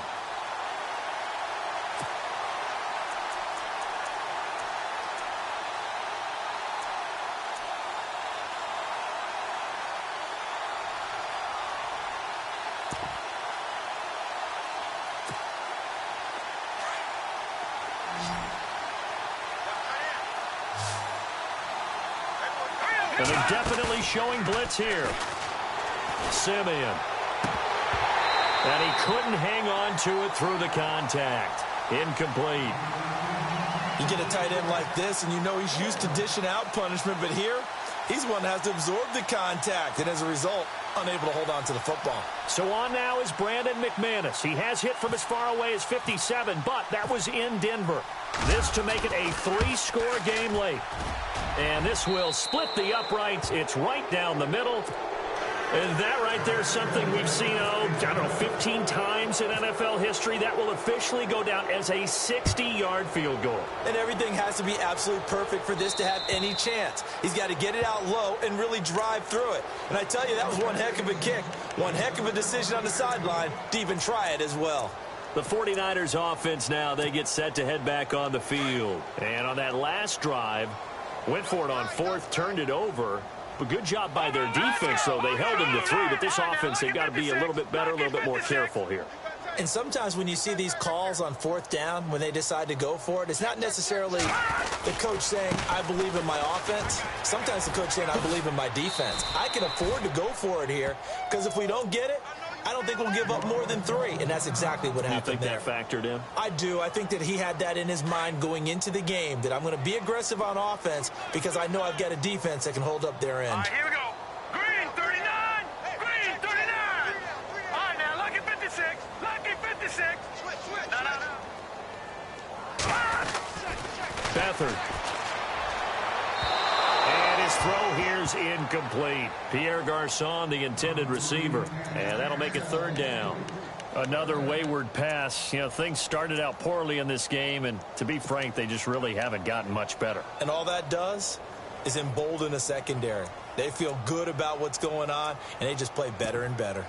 And they're definitely showing blitz here. Simeon. And he couldn't hang on to it through the contact. Incomplete. You get a tight end like this, and you know he's used to dishing out punishment, but here, he's one that has to absorb the contact, and as a result, unable to hold on to the football. So on now is Brandon McManus. He has hit from as far away as 57, but that was in Denver. This to make it a 3-score game late. And this will split the uprights. It's right down the middle. And that right there is something we've seen, I don't know, 15 times in NFL history. That will officially go down as a 60-yard field goal. And everything has to be absolutely perfect for this to have any chance. He's got to get it out low and really drive through it. And I tell you, that was one heck of a kick. One heck of a decision on the sideline to even try it as well. The 49ers offense now, they get set to head back on the field. And on that last drive, went for it on 4th, turned it over. But good job by their defense, though. They held them to 3, but this offense, they've got to be a little bit better, a little bit more careful here. And sometimes when you see these calls on 4th down, when they decide to go for it, it's not necessarily the coach saying, I believe in my offense. Sometimes the coach saying, I believe in my defense. I can afford to go for it here, because if we don't get it, I don't think we'll give up more than 3, and that's exactly what happened there. You think that factored in? I do. I think that he had that in his mind going into the game, that I'm going to be aggressive on offense because I know I've got a defense that can hold up their end. All right, here we go. Green, 39. Green, 39. All right, now, lucky 56. Lucky 56. No. Beathard. And his throw here's incomplete. Pierre Garçon, the intended receiver. And that'll make it 3rd down. Another wayward pass. You know, things started out poorly in this game, and to be frank, they just really haven't gotten much better. And all that does is embolden a secondary. They feel good about what's going on, and they just play better and better.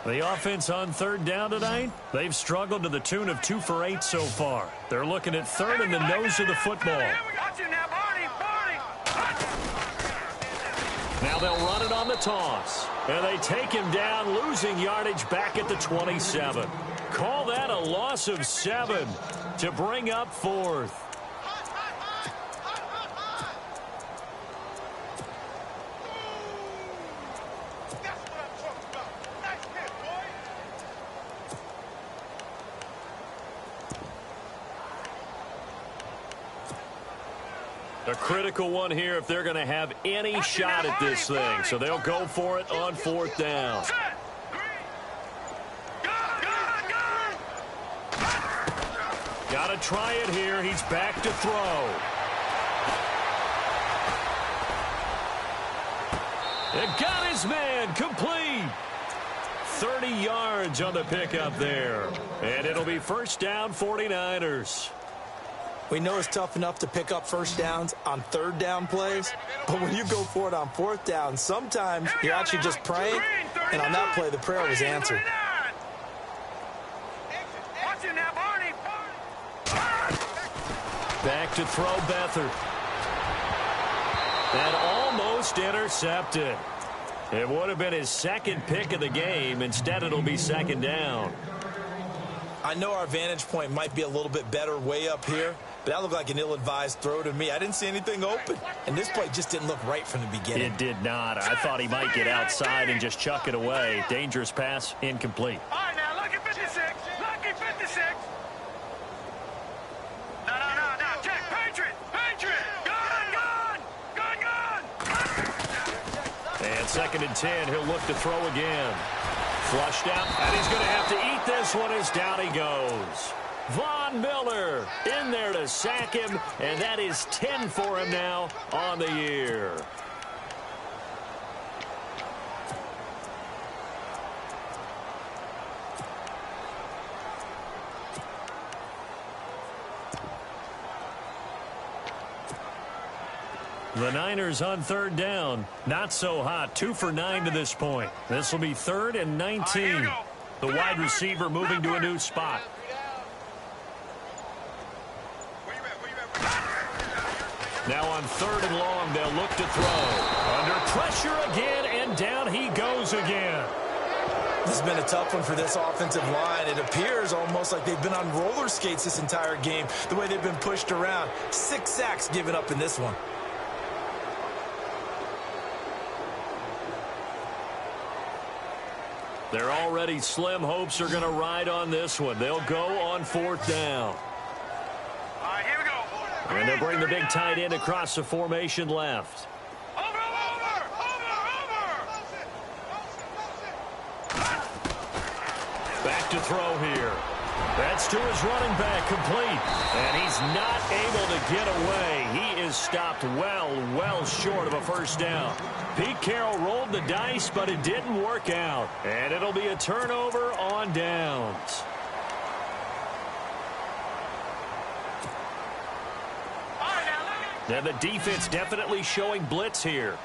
The offense on 3rd down tonight, they've struggled to the tune of 2 for 8 so far. They're looking at 3rd and the nose of the football. Now they'll run it on the toss. And they take him down, losing yardage back at the 27. Call that a loss of 7 to bring up 4th. A critical one here if they're going to have any shot at this thing. So they'll go for it on 4th down. Got to try it here. He's back to throw. And got his man complete. 30 yards on the pickup there. And it'll be 1st down, 49ers. We know it's tough enough to pick up 1st downs on 3rd down plays, but when you go for it on 4th down, sometimes you're actually just praying, and on that play, the prayer was answered. Back to throw Beathard. And almost intercepted. It would have been his 2nd pick of the game. Instead, it'll be 2nd down. I know our vantage point might be a little bit better way up here, but that looked like an ill-advised throw to me. I didn't see anything open, and this play just didn't look right from the beginning. It did not. I thought he might get outside and just chuck it away. Dangerous pass, incomplete. All right, now, lucky 56. Lucky 56. No. Check. Patriot. Gun. And 2nd and 10. He'll look to throw again. Flushed out, and he's going to have to eat this one as down he goes. Von Miller in there to sack him, and that is 10 for him now on the year. The Niners on 3rd down. Not so hot. 2 for 9 to this point. This will be 3rd and 19. The wide receiver moving to a new spot. Now on 3rd and long, they'll look to throw. Under pressure again, and down he goes again. This has been a tough one for this offensive line. It appears almost like they've been on roller skates this entire game, the way they've been pushed around. 6 sacks given up in this one. They're already slim hopes are going to ride on this one. They'll go on 4th down. All right, here we go. And they'll bring the big tight end across the formation left. Over. Back to throw here. That's to his running back, complete. And he's not able to get away. He is stopped well short of a 1st down. Pete Carroll rolled the dice, but it didn't work out. And it'll be a turnover on downs. Now the defense definitely showing blitz here.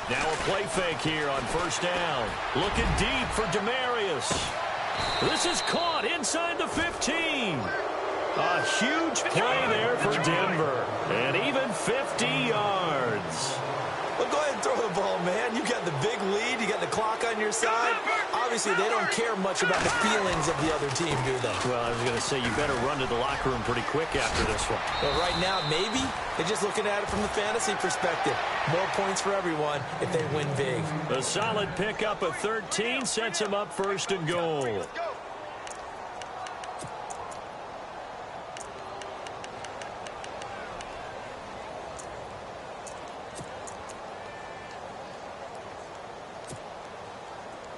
Now a play fake here on 1st down. Looking deep for Demarius. This is caught inside the 15. A huge play there for Denver. And even 50 yards. Well, go ahead and throw the ball, man. You got the big lead. You got the clock on your side. Obviously, they don't care much about the feelings of the other team, do they? Well, I was going to say, you better run to the locker room pretty quick after this one. But right now, maybe they're just looking at it from the fantasy perspective. More points for everyone if they win big. A solid pickup of 13 sets them up 1st and goal.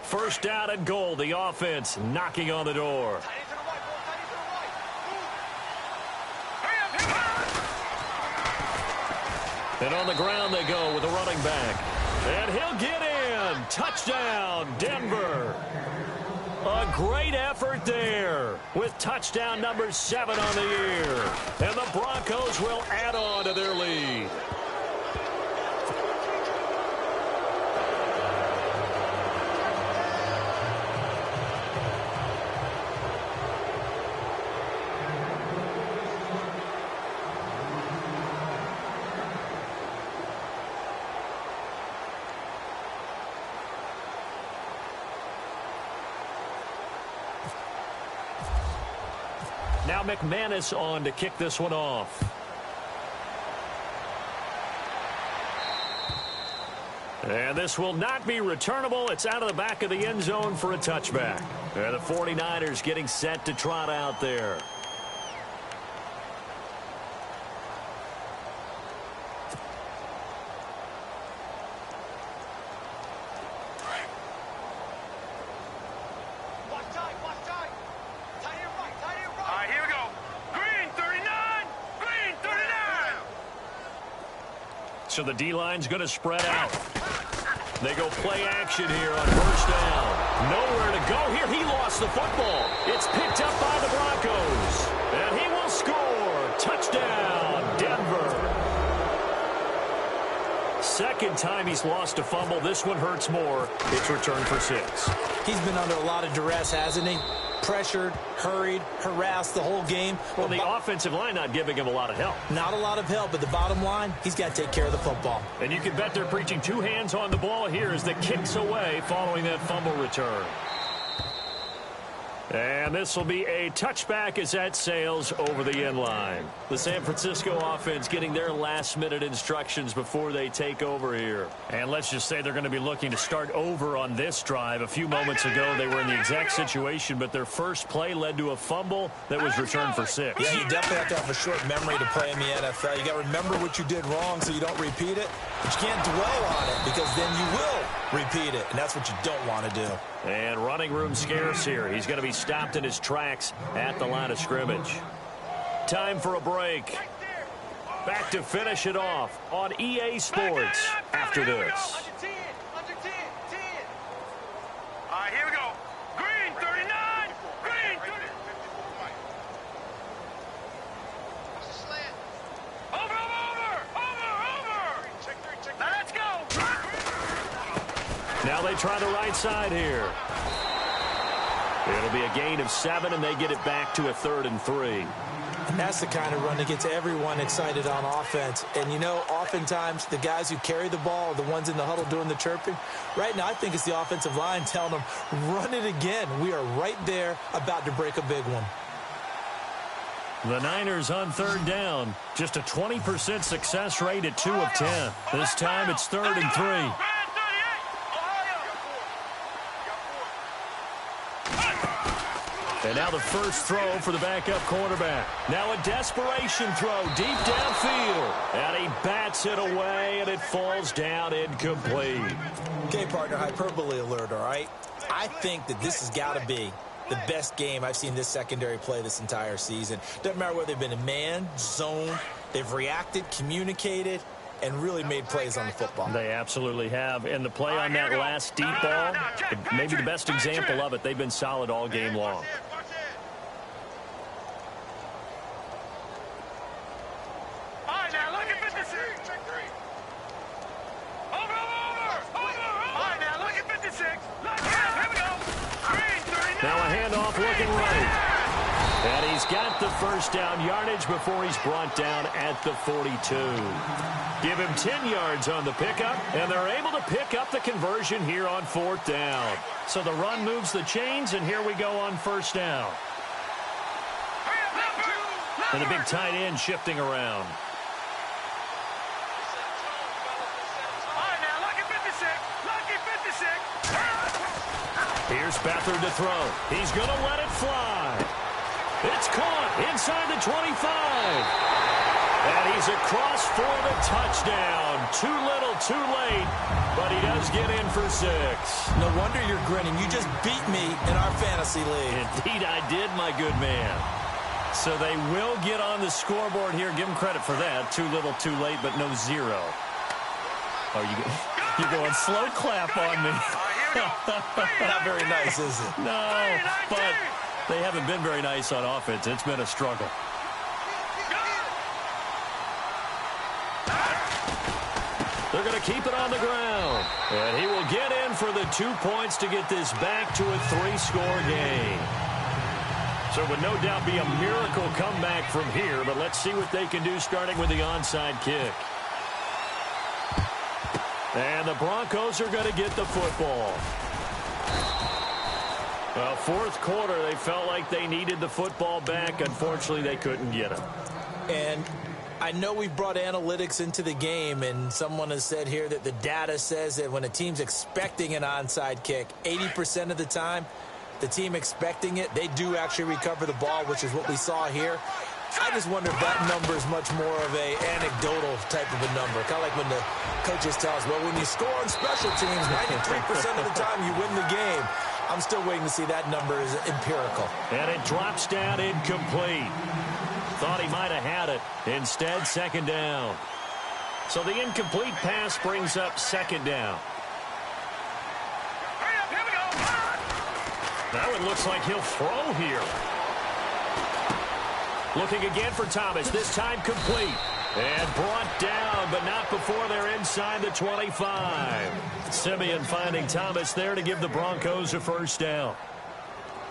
First down and goal. The offense knocking on the door. And on the ground they go with the running back. And he'll get in. Touchdown, Denver. A great effort there with touchdown number 7 on the year. And the Broncos will add on to their lead. Now McManus on to kick this one off. And this will not be returnable. It's out of the back of the end zone for a touchback. And the 49ers getting set to trot out there. So the D-line's going to spread out. They go play action here on 1st down. Nowhere to go here. He lost the football. It's picked up by the Broncos. And he will score. Touchdown, Denver. Second time he's lost a fumble. This one hurts more. It's returned for 6. He's been under a lot of duress, hasn't he? Pressured, hurried, harassed the whole game. Well, the offensive line not giving him a lot of help. Not a lot of help, but the bottom line, he's got to take care of the football. And you can bet they're preaching 2 hands on the ball here as the kick's away following that fumble return. And this will be a touchback as that sails over the end line. The San Francisco offense getting their last-minute instructions before they take over here. And let's just say they're going to be looking to start over on this drive. A few moments ago, they were in the exact situation, but their first play led to a fumble that was returned for 6. Yeah, you definitely have to have a short memory to play in the NFL. You got to remember what you did wrong so you don't repeat it, but you can't dwell on it because then you will repeat it, and that's what you don't want to do. And running room scarce here. He's going to be stopped in his tracks at the line of scrimmage. Time for a break. Back to finish it off on EA Sports after this. All right, here we go. Green, 39. Green, 30. Over. Now let's go. Now they try the right side here. It'll be a gain of 7, and they get it back to a 3rd and 3. And that's the kind of run that gets everyone excited on offense. And, you know, oftentimes the guys who carry the ball are the ones in the huddle doing the chirping. Right now, I think it's the offensive line telling them, run it again. We are right there about to break a big one. The Niners on 3rd down. Just a 20% success rate at 2 of 10. This time it's 3rd and 3. And now the first throw for the backup quarterback. Now a desperation throw deep downfield. And he bats it away, and it falls down incomplete. Okay, partner, hyperbole alert, all right? I think that this has got to be the best game I've seen this secondary play this entire season. Doesn't matter whether they've been in man, zone, they've reacted, communicated, and really made plays on the football. They absolutely have. And the play on that last deep ball, maybe the best example of it, they've been solid all game long. Now a handoff looking right. And he's got the first down yardage before he's brought down at the 42. Give him 10 yards on the pickup, and they're able to pick up the conversion here on 4th down. So the run moves the chains, and here we go on 1st down. And a big tight end shifting around. Here's Beathard to throw. He's going to let it fly. It's caught inside the 25. And he's across for the touchdown. Too little, too late, but he does get in for 6. No wonder you're grinning. You just beat me in our fantasy league. Indeed, I did, my good man. So they will get on the scoreboard here. Give them credit for that. Too little, too late, but no 0. Oh, you're going slow clap on me. Not very nice, is it? No, but they haven't been very nice on offense. It's been a struggle. They're going to keep it on the ground. And he will get in for the 2 points to get this back to a 3-score game. So it would no doubt be a miracle comeback from here, but let's see what they can do starting with the onside kick. And the Broncos are going to get the football. Well, 4th quarter, they felt like they needed the football back. Unfortunately, they couldn't get it. And I know we brought analytics into the game, and someone has said here that the data says that when a team's expecting an onside kick, 80% of the time, the team expecting it, they do actually recover the ball, which is what we saw here. I just wonder if that number is much more of a anecdotal type of a number. Kind of like when the coaches tell us, well, when you score on special teams, 93% of the time you win the game. I'm still waiting to see that number is empirical. And it drops down incomplete. Thought he might have had it. Instead, 2nd down. So the incomplete pass brings up 2nd down. Now it looks like he'll throw here. Looking again for Thomas, this time complete. And brought down, but not before they're inside the 25. Simeon finding Thomas there to give the Broncos a 1st down.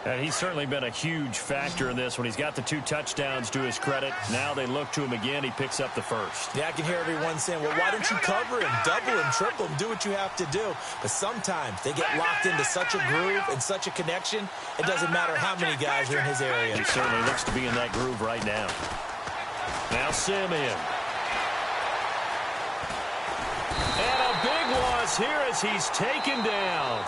And he's certainly been a huge factor in this when he's got the 2 touchdowns to his credit. Now they look to him again. He picks up the first. Yeah, I can hear everyone saying, well, why don't you cover him, double him, triple him, do what you have to do. But sometimes they get locked into such a groove and such a connection, it doesn't matter how many guys are in his area. He certainly looks to be in that groove right now. Now Simeon. And a big loss here as he's taken down.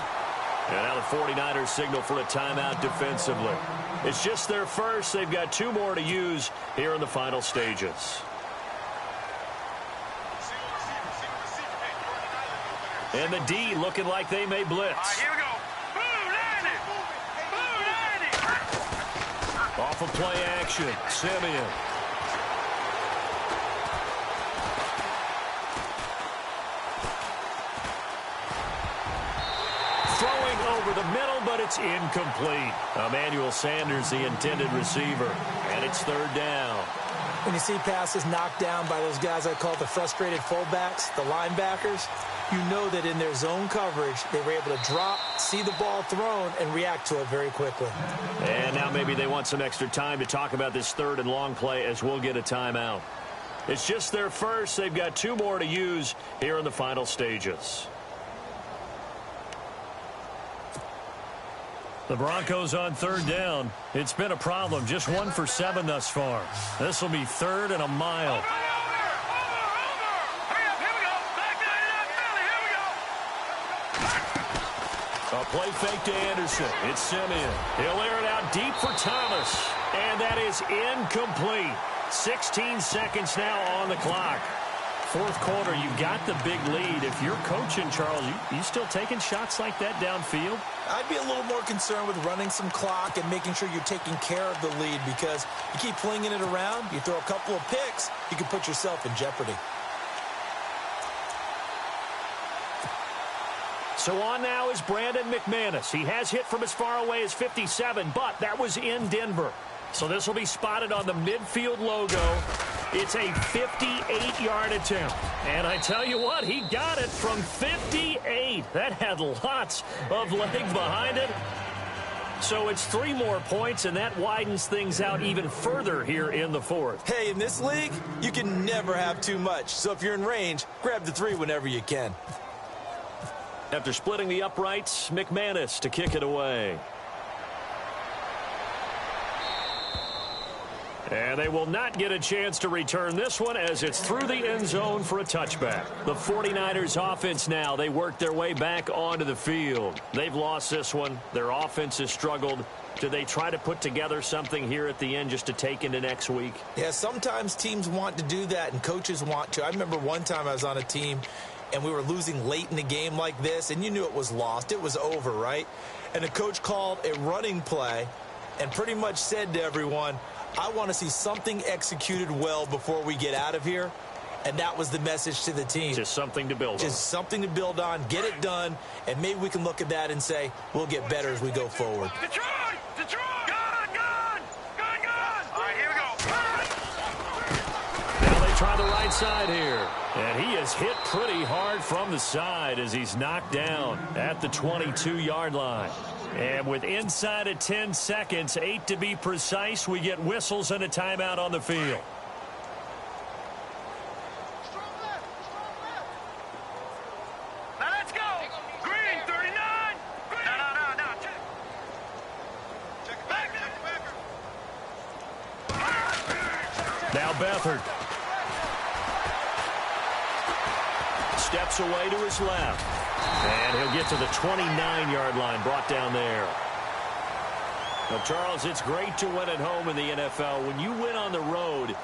And now the 49ers signal for a timeout defensively. It's just their first. They've got 2 more to use here in the final stages. And the D looking like they may blitz. All right, here we go. Boom, landing. Boom, landing. Off of play action, Simeon. Throwing over the middle, but it's incomplete. Emmanuel Sanders, the intended receiver, and it's 3rd down. When you see passes knocked down by those guys I call the frustrated fullbacks, the linebackers, you know that in their zone coverage, they were able to drop, see the ball thrown, and react to it very quickly. And now maybe they want some extra time to talk about this 3rd and long play as we'll get a timeout. It's just their first. They've got 2 more to use here in the final stages. The Broncos on 3rd down. It's been a problem. Just 1 for 7 thus far. This will be 3rd and a mile. A play fake to Anderson. It's Simeon. He'll air it out deep for Thomas. And that is incomplete. 16 seconds now on the clock. 4th quarter, you got the big lead. If you're coaching, Charles, you still taking shots like that downfield? I'd be a little more concerned with running some clock and making sure you're taking care of the lead, because you keep flinging it around, you throw a couple of picks, you can put yourself in jeopardy. So on now is Brandon McManus. He has hit from as far away as 57, but that was in Denver. So this will be spotted on the midfield logo. It's a 58-yard attempt. And I tell you what, he got it from 58. That had lots of leg behind it. So it's 3 more points, and that widens things out even further here in the 4th. Hey, in this league, you can never have too much. So if you're in range, grab the 3 whenever you can. After splitting the uprights, McManus to kick it away. And they will not get a chance to return this one as it's through the end zone for a touchback. The 49ers offense now, they work their way back onto the field. They've lost this one. Their offense has struggled. Do they try to put together something here at the end just to take into next week? Yeah, sometimes teams want to do that and coaches want to. I remember one time I was on a team and we were losing late in the game like this, and you knew it was lost. It was over, right? And the coach called a running play and pretty much said to everyone, I want to see something executed well before we get out of here. And that was the message to the team. Just something to build on. Just something to build on, get it done, and maybe we can look at that and say, we'll get better as we go forward. Detroit! Detroit! Gun! Gun! Gun! Gun! All right, here we go. Now they try the right side here. And he is hit pretty hard from the side as he's knocked down at the 22-yard line. And with inside of 10 seconds, 8 to be precise, we get whistles and a timeout on the field. Now let's go. Green, 39. Green. No. Check. Check back. Now Beathard. Steps away to his left. And he'll get to the 29-yard line, brought down there. Well, Charles, it's great to win at home in the NFL. When you win on the road,